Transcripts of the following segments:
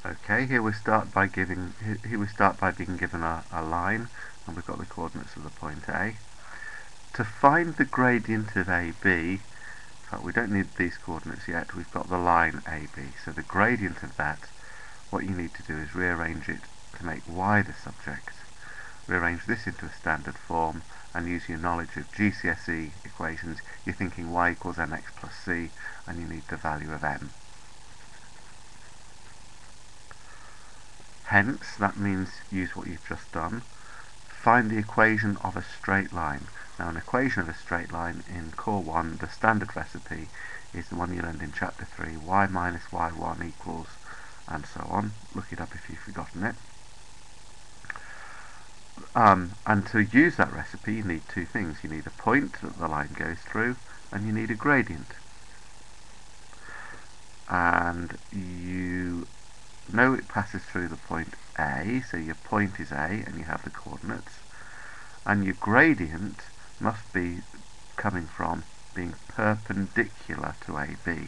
Okay, here we start by being given a line, and we've got the coordinates of the point A. To find the gradient of AB, in fact we don't need these coordinates yet, we've got the line AB. So the gradient of that, what you need to do is rearrange it to make y the subject. Rearrange this into a standard form and use your knowledge of GCSE equations. You're thinking y equals mx plus c, and you need the value of m. Hence, that means use what you've just done. Find the equation of a straight line. Now, an equation of a straight line in Core 1, the standard recipe, is the one you learned in Chapter 3, y minus y1 equals, and so on. Look it up if you've forgotten it. And to use that recipe, you need two things. You need a point that the line goes through, and you need a gradient. And you know it passes through the point A, so your point is A, and you have the coordinates. And your gradient must be coming from being perpendicular to AB.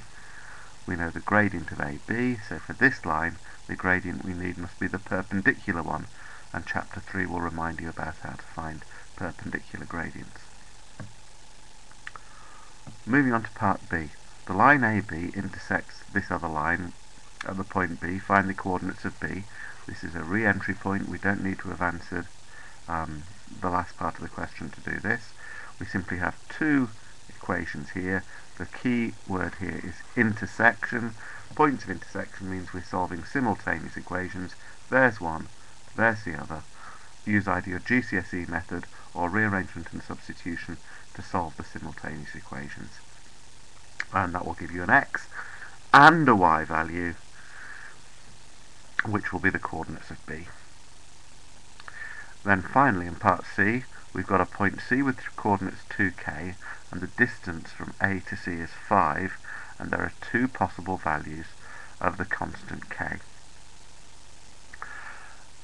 We know the gradient of AB, so for this line, the gradient we need must be the perpendicular one, and Chapter 3 will remind you about how to find perpendicular gradients. Moving on to Part B. The line AB intersects this other line at the point B. Find the coordinates of B. This is a re-entry point. We don't need to have answered the last part of the question to do this. We simply have two equations here. The key word here is intersection. Points of intersection means we're solving simultaneous equations. There's one, there's the other. Use either your GCSE method or rearrangement and substitution to solve the simultaneous equations. And that will give you an x and a y value, which will be the coordinates of B. Then finally in Part C, we've got a point C with coordinates 2k, and the distance from A to C is 5, and there are two possible values of the constant k.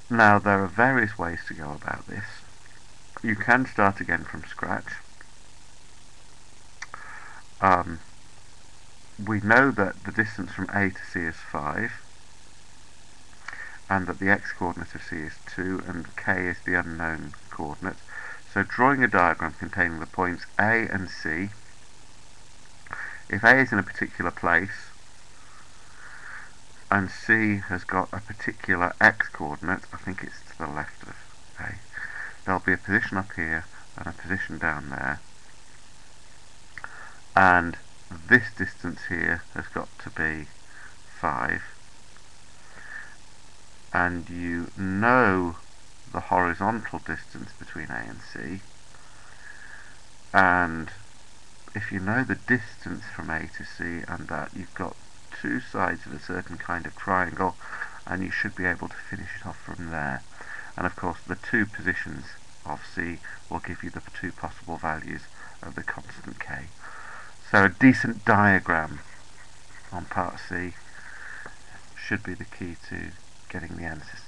Now there are various ways to go about this. You can start again from scratch. We know that the distance from A to C is 5, and that the x-coordinate of C is 2, and k is the unknown coordinate. So drawing a diagram containing the points A and C, if A is in a particular place, and C has got a particular x-coordinate, I think it's to the left of A, there'll be a position up here and a position down there, and this distance here has got to be 5, and you know the horizontal distance between A and C, and if you know the distance from A to C and that, you've got two sides of a certain kind of triangle, and you should be able to finish it off from there. And of course the two positions of C will give you the two possible values of the constant k. So a decent diagram on Part C should be the key to getting the answers.